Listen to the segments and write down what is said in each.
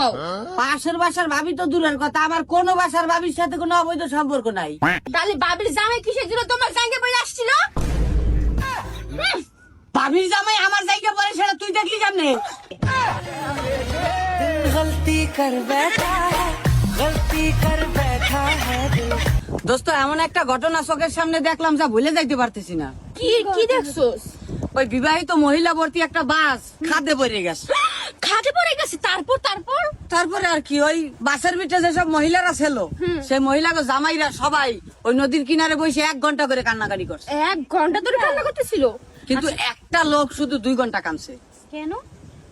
কও। পাশের বাসার ভাবি তো দূরের কথা, আমার কোন বাসার ভাবির সাথে কোনো অবৈধ সম্পর্ক নাই। তাহলে বাবির জামাই কিসের জন্য তোমার জায়গা পড়ে আসছিল? ভাবির জামাই আমার জায়গা পরে সেটা তুই দেখলি কেমনে? দোস্ত, এমন একটা ঘটনা চোখের সামনে দেখলাম যা ভুলে যাইতে পারতেছি না। কি দেখছোস? ওই বিবাহিত মহিলা ভর্তি একটা বাস খাদে পড়ে গেছে। খাটে পড়ে গেছে, তারপর তারপরে আর কি, ওই বাসের ভিতরে যেসব মহিলারা ছিল, সেই মহিলাকে জামাইরা সবাই ওই নদীর কিনারে বসে 1 ঘন্টা করে কান্নাকাটি করছে। 1 ঘন্টা ধরে কান্না করতেছিল? কিন্তু একটা লোক শুধু 2 ঘন্টা কাঁদছে। কেন?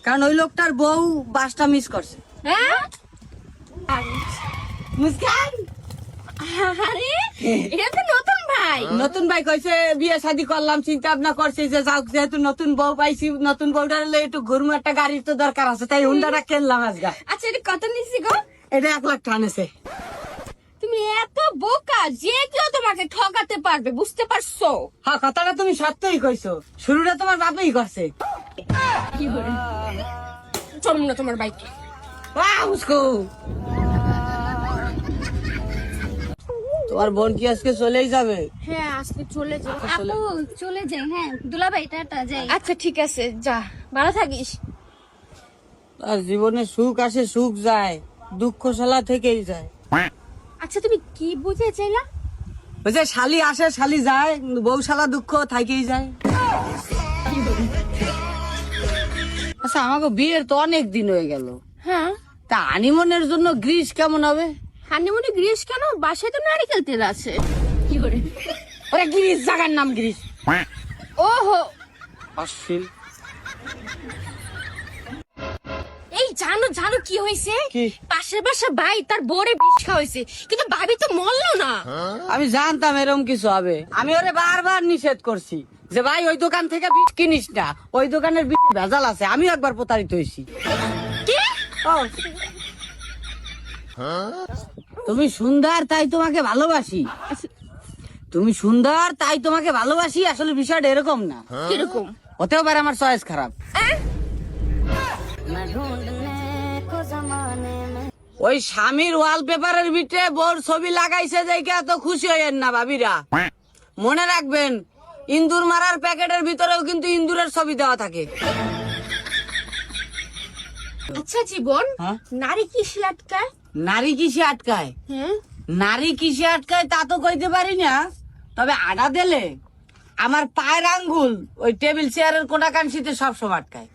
কারণ ওই লোকটার বউ বাসটা মিস করছে। হ্যাঁ? মুস্কান, আরে এটা তো নতুন ভাই। নতুন ভাই কইছে বিয়ে শাদী করলাম, চিন্তা ভাবনা করছি যে যাও, যেহেতু নতুন বউ পাইছি, নতুন বউটার লইয়া একটু ঘুরমু, একটা গাড়ির তো দরকার আছে, তাই হুন্ডাটা কিনলাম আজকে। আচ্ছা, এটা কত নিছি গো? এটা 1 লাখ টাকা নেছে। তুমি এত বোকা যে কেউ তোমাকে ঠকাতে পারবে, বুঝতে পারছো? হ্যাঁ, কথাটা তুমি সত্যই কইছো, শুরুটা তোমার বাপই করছে। কি করে চলুন না তোমার বাইকে? উসকো, তোমার বোন কি আজকে চলেই যাবে? হ্যাঁ, আজকে চলে যাও। আপু চলে যাই। হ্যাঁ দুলাভাই টাটা যাই। আচ্ছা ঠিক আছে, যা, ভালো থাকিস। তার জীবনে সুখ আসে, সুখ যায়, দুঃখ শালা থেকেই যায়। আচ্ছা তুমি কি বুঝে চাইলা? ওই যে শালি আসে শালি যায়, বউ শালা দুঃখ থাকেই যায়। আচ্ছা, আমাকে বিয়ের তো অনেক দিন হয়ে গেল, হ্যাঁ, তা হানিমুনের জন্য গ্রিস কেমন হবে? হানিমুনে গ্রিস কেন? বাসায় তো নারিকেল তেল আছে। কি করে? ওরে গ্রিস, জায়গার নাম গ্রিস। ওহো, অশ্লীল। এই জানো কি হয়েছে? কি? পাশের বাসা ভাই তার বোরে বিষ খাওয়াইছে, কিন্তু ভাবি তো মরলো না। আমি জানতাম এরকম কিছু হবে, আমি ওরে বারবার নিষেধ করছি যে ভাই ওই দোকান থেকে বিষ কিনিস না, ওই দোকানের বিষ ভেজাল আছে। আমি একবার প্রতারিত হয়েছি। কি? তুমি সুন্দর তাই তোমাকে ভালোবাসি, তুমি সুন্দর তাই তোমাকে ভালোবাসি, আসলে বিষয়টা এরকম না। কিরকম? হতেও পারে আমার চয়েস খারাপ। ওই স্বামীর ওয়ালপেপারের ভিতরে বোর ছবি লাগাইছে দেখে এত খুশি হইয়েন না ভাবিরা। মনে রাখবেন, ইন্দুর মারার প্যাকেটের ভিতরেও কিন্তু ইন্দুরের ছবি দেওয়া থাকে। আচ্ছা জীবন, হ্যাঁ? নারী কিসে আটকায়? নারী কিসে আটকায়? হ্যাঁ, নারী কিসে আটকায় তা তো কইতে পারি না, তবে আডা দিলে আমার পায়ের আঙ্গুল ওই টেবিল চেয়ারের কোনা কানসিতে সবসময় আটকায়।